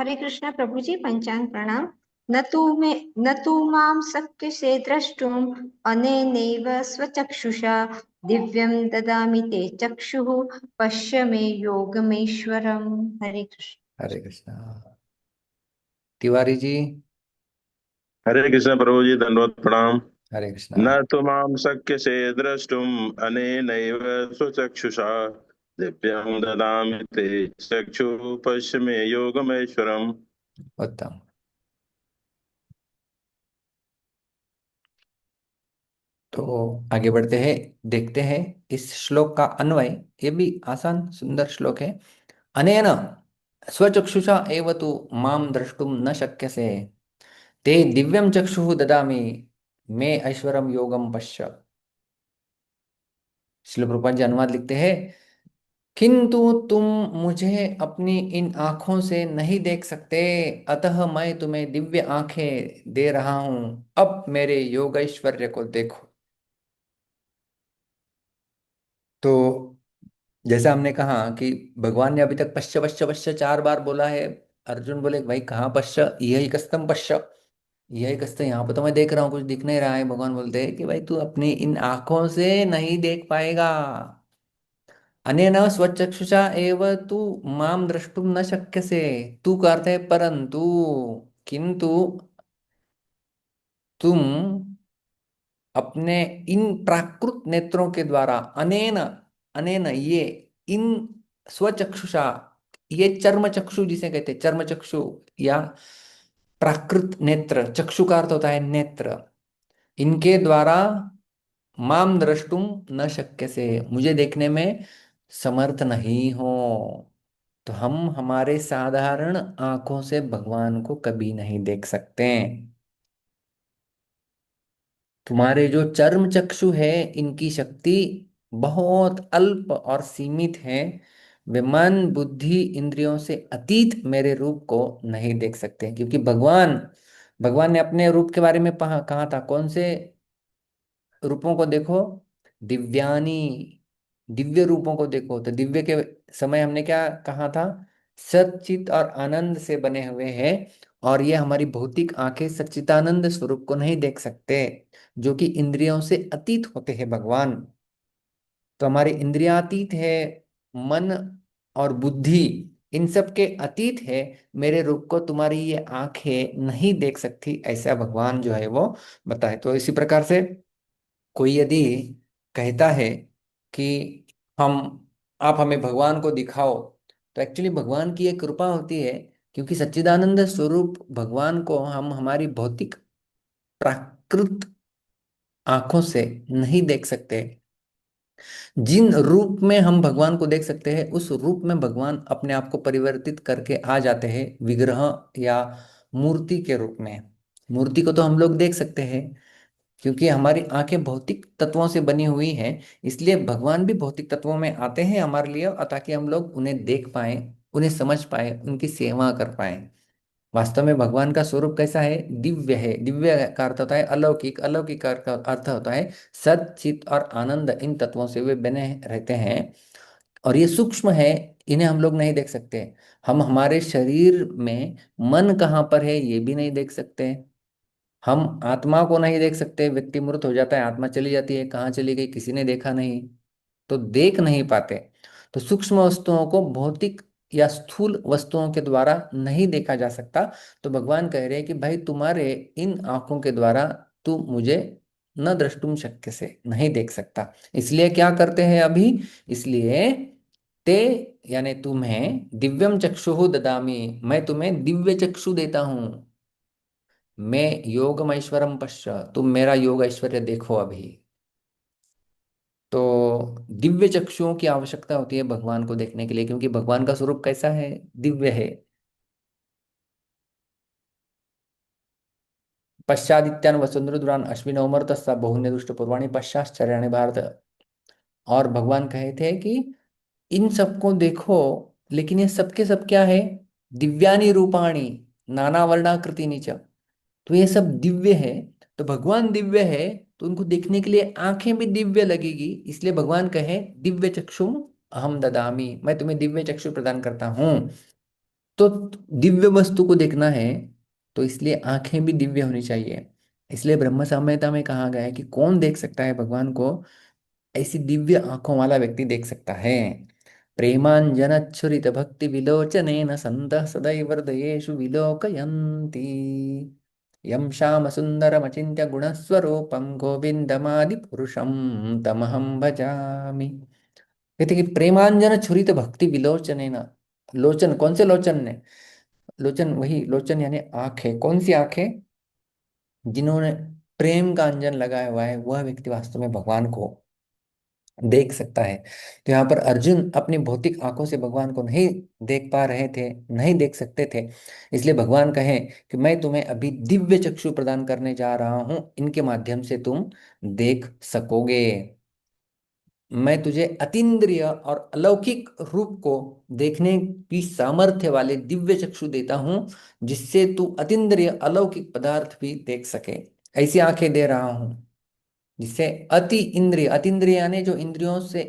हरे कृष्ण प्रभु जी, पंचांग प्रणाम। न तु मां शक्यसे द्रष्टुम् अनेनैव स्वचक्षुषा दिव्यं ददामि ते चक्षुः पश्य मे योगमेश्वरम्। हरे कृष्ण। हरे कृष्णा। तिवारी जी। हरे कृष्ण प्रभु जी, दंडवत प्रणाम। हरे कृष्णा। न तो माम शक्यसे द्रष्टुम अनेनैव स्वचक्षुषा दिव्यं ददामि ते चक्षुः पश्य मे योगमैश्वरम्। उत्तम। तो आगे बढ़ते हैं, देखते हैं इस श्लोक का अन्वय। ये भी आसान सुंदर श्लोक है। अनेन स्वचक्षुषा एव तु माम द्रष्टुम न शक्यसे ते दिव्यम चक्षुः ददामि मे ऐश्वरम योगम पश्य। श्रील प्रभुपाद जी अनुवाद लिखते हैं, किंतु तुम मुझे अपनी इन आंखों से नहीं देख सकते, अतः मैं तुम्हें दिव्य आंखें दे रहा हूं। अब मेरे योग ऐश्वर्य को देखो। तो जैसा हमने कहा कि भगवान ने अभी तक पश्य पश्य पश्य 4 बार बोला है। अर्जुन बोले भाई कहाँ पश्य, यही कस्तम पश्य, यही कस्त, यहाँ पे तो मैं देख रहा हूँ कुछ दिख नहीं रहा है। भगवान बोलते हैं कि भाई तू अपनी इन आंखों से नहीं देख पाएगा। अनेन स्वचक्षुषा एव तू माम द्रष्टुम न शक्यसे। तू का अर्थ है परंतु, किंतु तुम अपने इन प्राकृत नेत्रों के द्वारा, अनेन अनेन ये, इन स्वचक्षुषा, ये चर्म चक्षु जिसे कहते हैं, चर्म चक्षु या प्राकृत नेत्र, चक्षु का अर्थ होता है नेत्र, इनके द्वारा माम द्रष्टुम न शक्य से, मुझे देखने में समर्थ नहीं हो। तो हम हमारे साधारण आंखों से भगवान को कभी नहीं देख सकते। तुम्हारे जो चर्म चक्षु है इनकी शक्ति बहुत अल्प और सीमित है। वे मन बुद्धि इंद्रियों से अतीत मेरे रूप को नहीं देख सकते, क्योंकि भगवान भगवान ने अपने रूप के बारे में कहा था, कौन से रूपों को देखो, दिव्यानी, दिव्य रूपों को देखो। तो दिव्य के समय हमने क्या कहा था, सच्चित और आनंद से बने हुए हैं। और ये हमारी भौतिक आंखें सच्चिदानंद स्वरूप को नहीं देख सकते, जो कि इंद्रियों से अतीत होते हैं भगवान। तो हमारी इंद्रियातीत है, मन और बुद्धि इन सब के अतीत है। मेरे रूप को तुम्हारी ये आंखें नहीं देख सकती, ऐसा भगवान जो है वो बताए। तो इसी प्रकार से कोई यदि कहता है कि हम आप हमें भगवान को दिखाओ, तो एक्चुअली भगवान की एक कृपा होती है, क्योंकि सच्चिदानंद स्वरूप भगवान को हम हमारी भौतिक प्राकृत आंखों से नहीं देख सकते। जिन रूप में हम भगवान को देख सकते हैं, उस रूप में भगवान अपने आप को परिवर्तित करके आ जाते हैं विग्रह या मूर्ति के रूप में। मूर्ति को तो हम लोग देख सकते हैं, क्योंकि हमारी आंखें भौतिक तत्वों से बनी हुई हैं। इसलिए भगवान भी भौतिक तत्वों में आते हैं हमारे लिए, और ताकि हम लोग उन्हें देख पाए, उन्हें समझ पाए, उनकी सेवा कर पाए। वास्तव में भगवान का स्वरूप कैसा है, दिव्य है। दिव्य का अर्थ होता है अलौकिक, अलौकिक का अर्थ होता है सत चित और आनंद। इन तत्वों से वे बने रहते हैं, और ये सूक्ष्म है, इन्हें हम लोग नहीं देख सकते। हम हमारे शरीर में मन कहाँ पर है ये भी नहीं देख सकते। हम आत्मा को नहीं देख सकते, व्यक्ति मृत हो जाता है, आत्मा चली जाती है, कहाँ चली गई किसी ने देखा नहीं, तो देख नहीं पाते। तो सूक्ष्म वस्तुओं को भौतिक या स्थूल वस्तुओं के द्वारा नहीं देखा जा सकता। तो भगवान कह रहे हैं कि भाई तुम्हारे इन आंखों के द्वारा तू मुझे न द्रष्टुम शक्य से नहीं देख सकता। इसलिए क्या करते हैं अभी, इसलिए ते यानी तुम्हें दिव्यम चक्षुः ददामि, मैं तुम्हें दिव्य चक्षु देता हूं। मैं योगम ऐश्वरम पश्य, तुम मेरा योग ऐश्वर्य देखो अभी। तो दिव्य चक्षुओं की आवश्यकता होती है भगवान को देखने के लिए, क्योंकि भगवान का स्वरूप कैसा है, दिव्य है। पश्चादित्यान वसुंधरुद्रान अश्विनौ मरुतस्सा बहुन्य दृष्ट पूर्वाणि पश्चाश्चर्याणि भारत। और भगवान कहे थे कि इन सबको देखो, लेकिन ये सबके सब क्या है, दिव्यानि रूपाणी नाना वर्णाकृति नीच। तो ये सब दिव्य है। तो भगवान दिव्य है, तो उनको देखने के लिए आंखें भी दिव्य लगेगी। इसलिए भगवान कहे दिव्य चक्षु अहम ददामी, मैं तुम्हें दिव्य चक्षु प्रदान करता हूं। तो दिव्य वस्तु को देखना है, तो इसलिए आंखें भी दिव्य होनी चाहिए। इसलिए ब्रह्म संहिता में कहा गया है कि कौन देख सकता है भगवान को, ऐसी दिव्य आंखों वाला व्यक्ति देख सकता है। प्रेमांजनच्छुरित भक्ति विलोचनेन सन्तः सदैव हृदयेषु विलोकयन्ति यं श्यामसुन्दरमचिन्त्य गुणस्वरूपं गोविन्दमादिपुरुषं तमहं भजामि। कहते कि प्रेमांजन छुरित भक्ति विलोचनेन, लोचन कौन से लोचन ने, लोचन वही लोचन यानी आंखें, कौन सी आंखें, जिन्होंने प्रेम का अंजन लगाया हुआ है, वह व्यक्ति वास्तव में भगवान को देख सकता है। तो यहाँ पर अर्जुन अपनी भौतिक आंखों से भगवान को नहीं देख पा रहे थे, नहीं देख सकते थे। इसलिए भगवान कहे कि मैं तुम्हें अभी दिव्य चक्षु प्रदान करने जा रहा हूं, इनके माध्यम से तुम देख सकोगे। मैं तुझे अतीन्द्रिय और अलौकिक रूप को देखने की सामर्थ्य वाले दिव्य चक्षु देता हूं, जिससे तू अतीन्द्रिय अलौकिक पदार्थ भी देख सके। ऐसी आंखें दे रहा हूं जिससे अति इंद्रिय, अतीन्द्रिय यानी जो इंद्रियों से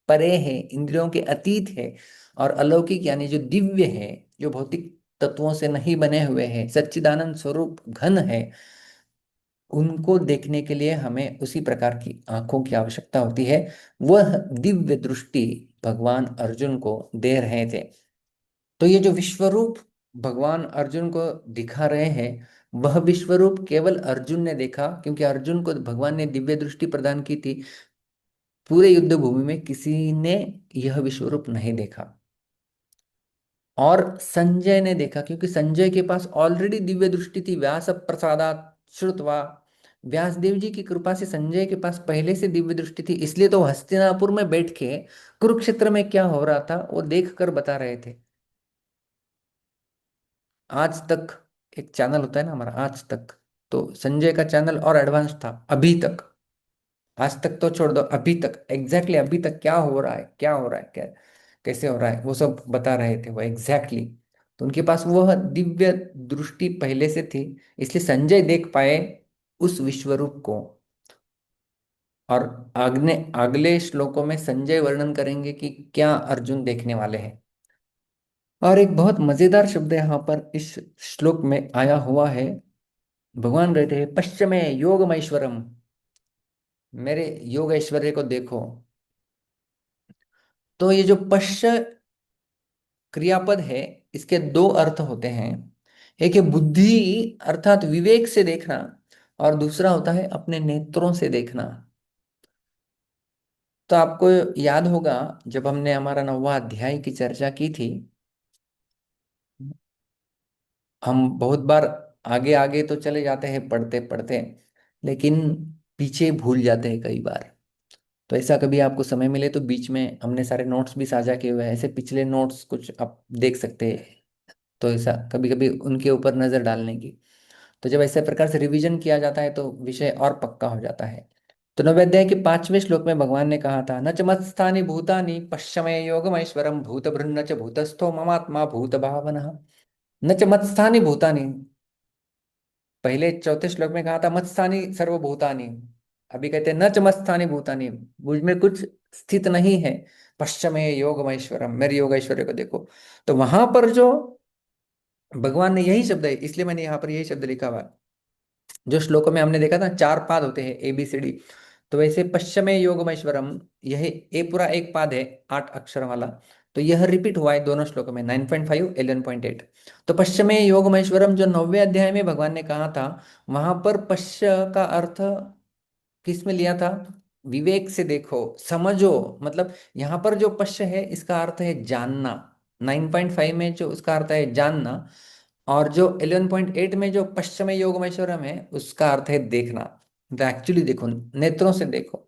परे है, इंद्रियों के अतीत है, और अलौकिक यानी जो दिव्य है, जो भौतिक तत्वों से नहीं बने हुए हैं, सच्चिदानंद स्वरूप घन है। उनको देखने के लिए हमें उसी प्रकार की आंखों की आवश्यकता होती है। वह दिव्य दृष्टि भगवान अर्जुन को दे रहे थे। तो ये जो विश्वरूप भगवान अर्जुन को दिखा रहे हैं, वह विश्वरूप केवल अर्जुन ने देखा, क्योंकि अर्जुन को भगवान ने दिव्य दृष्टि प्रदान की थी। पूरे युद्ध भूमि में किसी ने यह विश्वरूप नहीं देखा। और संजय ने देखा, क्योंकि संजय के पास ऑलरेडी दिव्य दृष्टि थी। व्यास प्रसादात श्रुत्वा, व्यास देव जी की कृपा से संजय के पास पहले से दिव्य दृष्टि थी। इसलिए तो हस्तिनापुर में बैठ के कुरुक्षेत्र में क्या हो रहा था वो देख कर बता रहे थे। आज तक एक चैनल होता है ना हमारा, आज तक, तो संजय का चैनल और एडवांस था अभी तक। आज तक तो छोड़ दो, अभी तक एग्जैक्टली अभी तक क्या हो रहा है, क्या हो रहा है, क्या कैसे हो रहा है, वो सब बता रहे थे वो एग्जैक्टली। तो उनके पास वह दिव्य दृष्टि पहले से थी, इसलिए संजय देख पाए उस विश्वरूप को। और अगले अगले श्लोकों में संजय वर्णन करेंगे कि क्या अर्जुन देखने वाले हैं। और एक बहुत मजेदार शब्द यहाँ पर इस श्लोक में आया हुआ है। भगवान कहते हैं पश्चिमे योगमैश्वरम, मेरे योग ऐश्वर्य को देखो। तो ये जो पश्च क्रियापद है, इसके दो अर्थ होते हैं। एक है बुद्धि अर्थात विवेक से देखना, और दूसरा होता है अपने नेत्रों से देखना। तो आपको याद होगा जब हमने हमारा 9वां अध्याय की चर्चा की थी, हम बहुत बार आगे आगे तो चले जाते हैं पढ़ते पढ़ते, लेकिन पीछे भूल जाते हैं कई बार। तो ऐसा कभी आपको समय मिले तो बीच में हमने सारे नोट्स भी साझा किए हुए हैं, ऐसे पिछले नोट्स कुछ आप देख सकते हैं। तो ऐसा कभी कभी उनके ऊपर नजर डालने की, तो जब ऐसे प्रकार से रिवीजन किया जाता है तो विषय और पक्का हो जाता है। तो नवोध्याय के 5वें श्लोक में भगवान ने कहा था, न च मत्स्थानि भूतानि पश्यमे योगमैश्वरम भूत भृन्न च भूतस्थो ममात्मा भूत भावनः। न च मत्स्थानि भूतानि, पहले चौथे श्लोक में कहा था मत्स्थानि सर्वभूतानि, अभी कहते हैं न च मत्स्थानि भूतानि, मुझ में कुछ स्थित नहीं है। पश्चिमे योगमैश्वरम, मेरे योग ऐश्वर्य को देखो। तो वहां पर जो भगवान ने यही शब्द है, इसलिए मैंने यहाँ पर यही शब्द लिखा हुआ है। जो श्लोकों में हमने देखा था 4 पाद होते हैं ABCD, तो वैसे पश्चिमे योगमैश्वरम, यह ए पूरा एक पाद है 8 अक्षर वाला। तो यह रिपीट हुआ है दोनों श्लोकों में 9.5 11.8। तो पश्चिमे योगमैश्वरम जो 9वें अध्याय में भगवान ने कहा था, वहां पर पश्च का अर्थ किस में लिया था? विवेक से देखो, समझो। मतलब यहाँ पर जो पश्च है इसका अर्थ है जानना, 9.5 में जो उसका अर्थ है जानना, और जो 11.8 में जो पश्चिम योगमैश्वरम है उसका अर्थ है देखना। तो एक्चुअली देखो, नेत्रों से देखो।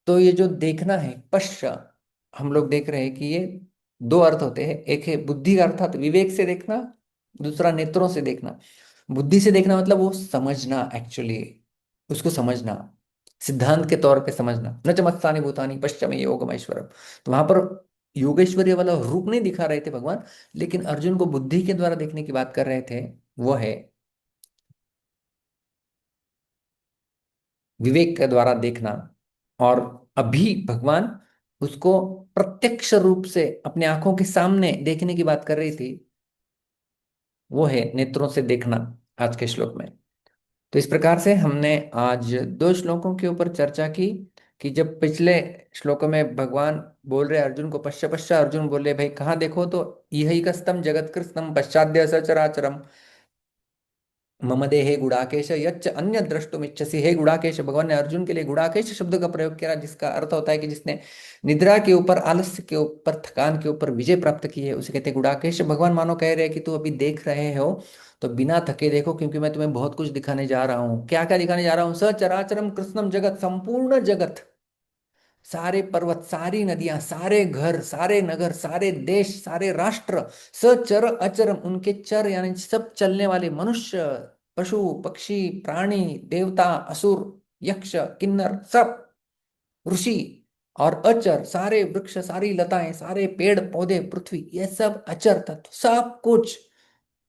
तो ये जो देखना है पश्च, हम लोग देख रहे हैं कि ये दो अर्थ होते हैं। एक है बुद्धि का अर्थात विवेक से देखना, दूसरा नेत्रों से देखना। बुद्धि से देखना मतलब वो समझना, एक्चुअली उसको समझना, सिद्धांत के तौर पे समझना। न च मत्स्थानि भूतानि पश्चिमे योगमैश्वरम, तो वहां पर योगेश्वरी वाला रूप नहीं दिखा रहे थे भगवान, लेकिन अर्जुन को बुद्धि के द्वारा देखने की बात कर रहे थे। वो है विवेक के द्वारा देखना। और अभी भगवान उसको प्रत्यक्ष रूप से अपने आंखों के सामने देखने की बात कर रही थी, वो है नेत्रों से देखना आज के श्लोक में। तो इस प्रकार से हमने आज 2 श्लोकों के ऊपर चर्चा की कि जब पिछले श्लोकों में भगवान बोल रहे अर्जुन को पश्च पश्च, अर्जुन बोले भाई कहाँ देखो, तो यही कस्तम जगत कृत्स्नम पश्चाद्य सचराचरम मम देहे गुड़ाकेश यच्च अन्य द्रष्टुमिच्छसि। हे गुड़ाकेश, भगवान ने अर्जुन के लिए गुड़ाकेश शब्द का प्रयोग किया, जिसका अर्थ होता है कि जिसने निद्रा के ऊपर, आलस्य के ऊपर, थकान के ऊपर विजय प्राप्त की है, उसे कहते हैं गुड़ाकेश। भगवान मानो कह रहे हैं कि तू अभी देख रहे हो तो बिना थके देखो, क्योंकि मैं तुम्हें बहुत कुछ दिखाने जा रहा हूँ। क्या क्या दिखाने जा रहा हूँ? सचराचरम कृष्णम जगत, संपूर्ण जगत, सारे पर्वत, सारी नदियां, सारे घर, सारे नगर, सारे देश, सारे राष्ट्र, सचर अचरम, उनके चर यानी सब चलने वाले मनुष्य, पशु पक्षी प्राणी, देवता असुर यक्ष किन्नर, सब ऋषि, और अचर सारे वृक्ष, सारी लताएं, सारे पेड़ पौधे, पृथ्वी, ये सब अचर तत्व, सब कुछ।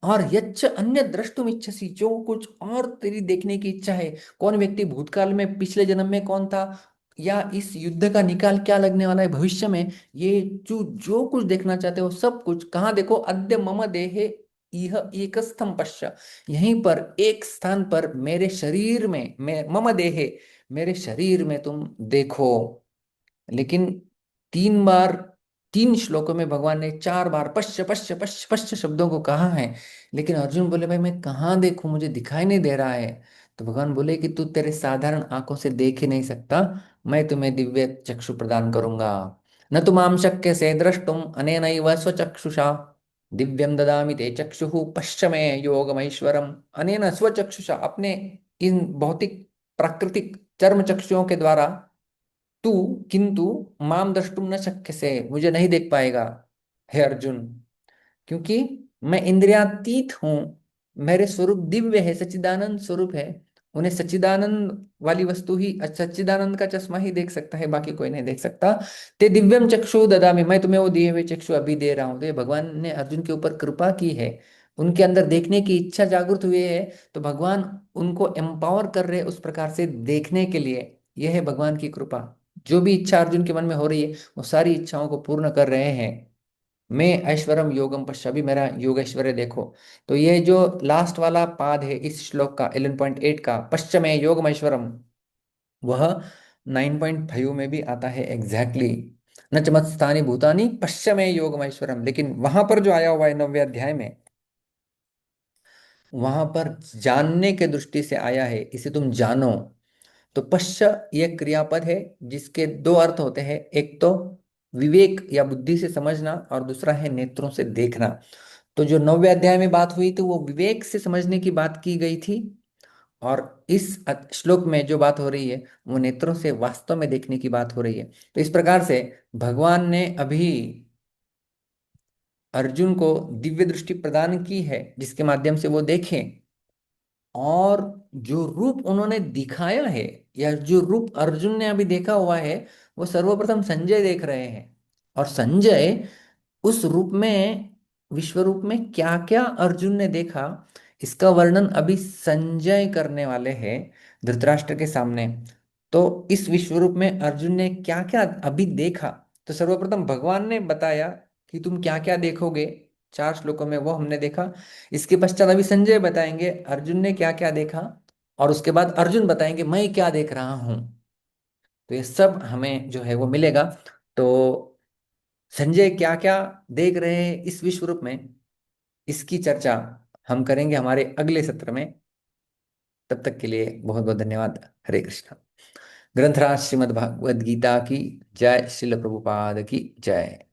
और यच्च अन्य द्रष्टुम इच्छसि, जो कुछ और तेरी देखने की इच्छा है। कौन व्यक्ति भूतकाल में, पिछले जन्म में कौन था, या इस युद्ध का निकाल क्या लगने वाला है भविष्य में, ये जो जो कुछ देखना चाहते हो सब कुछ कहाँ देखो? अद्य मम देहे यह एकस्थम पश्य, यहीं पर एक स्थान पर मेरे शरीर में, मैं मम देहे, मेरे शरीर में तुम देखो। लेकिन 3 बार, 3 श्लोकों में भगवान ने 4 बार पश्च पश्च पश्च पश्च शब्दों को कहा है। लेकिन अर्जुन बोले भाई मैं कहाँ देखूं, मुझे दिखाई नहीं दे रहा है। तो भगवान बोले कि तू तेरे साधारण आंखों से देख ही नहीं सकता, मैं तुम्हें दिव्य चक्षु प्रदान करूंगा। न तो माम शक्य से द्रष्टुम अनेनैव स्वचक्षुषा दिव्यम ददामि ते चक्षुः पश्चिमे योगमैश्वरम। अनेन स्वचक्षुषा, अपने इन भौतिक प्राकृतिक चर्म चक्षुओं के द्वारा, तू किंतु माम द्रष्टुम न शक्य से, मुझे नहीं देख पाएगा हे अर्जुन, क्योंकि मैं इंद्रियातीत हूं। मेरे स्वरूप दिव्य है, सच्चिदानंद स्वरूप है। उन्हें सच्चिदानंद वाली वस्तु ही, सच्चिदानंद का चश्मा ही देख सकता है, बाकी कोई नहीं देख सकता। ते दिव्यम चक्षु ददामि, मैं तुम्हें वो दिए हुए चक्षु अभी दे रहा हूं। तो ये भगवान ने अर्जुन के ऊपर कृपा की है, उनके अंदर देखने की इच्छा जागृत हुई है, तो भगवान उनको एम्पावर कर रहे उस प्रकार से देखने के लिए। यह है भगवान की कृपा। जो भी इच्छा अर्जुन के मन में हो रही है, वो सारी इच्छाओं को पूर्ण कर रहे हैं। मैं ऐश्वरम योगम पश्य, अभी मेरा योग ऐश्वर्य देखो। तो ये जो लास्ट वाला पाद है इस श्लोक का 11.8 का, पश्चिम योगम ऐश्वरम, वह 9.5 में भी आता है एग्जैक्टली। न च मत्स्थानि भूतानि पश्चिम योगम ऐश्वरम, लेकिन वहां पर जो आया हुआ है 9वें अध्याय में, वहां पर जानने के दृष्टि से आया है, इसे तुम जानो। तो पश्च ये क्रियापद है, जिसके दो अर्थ होते हैं, एक तो विवेक या बुद्धि से समझना, और दूसरा है नेत्रों से देखना। तो जो 9वें अध्याय में बात हुई थी वो विवेक से समझने की बात की गई थी, और इस श्लोक में जो बात हो रही है वो नेत्रों से वास्तव में देखने की बात हो रही है। तो इस प्रकार से भगवान ने अभी अर्जुन को दिव्य दृष्टि प्रदान की है, जिसके माध्यम से वो देखें। और जो रूप उन्होंने दिखाया है, या जो रूप अर्जुन ने अभी देखा हुआ है, वो सर्वप्रथम संजय देख रहे हैं। और संजय उस रूप में, विश्व रूप में क्या क्या अर्जुन ने देखा, इसका वर्णन अभी संजय करने वाले हैं धृतराष्ट्र के सामने। तो इस विश्व रूप में अर्जुन ने क्या क्या अभी देखा, तो सर्वप्रथम भगवान ने बताया कि तुम क्या क्या देखोगे 4 श्लोकों में, वो हमने देखा। इसके पश्चात अभी संजय बताएंगे अर्जुन ने क्या क्या देखा, और उसके बाद अर्जुन बताएंगे मैं क्या देख रहा हूं। तो ये सब हमें जो है वो मिलेगा। तो संजय क्या क्या देख रहे हैं इस विश्व रूप में, इसकी चर्चा हम करेंगे हमारे अगले सत्र में। तब तक के लिए बहुत बहुत धन्यवाद। हरे कृष्ण। ग्रंथराज श्रीमद् भागवत गीता की जय, श्रील प्रभुपाद की जय।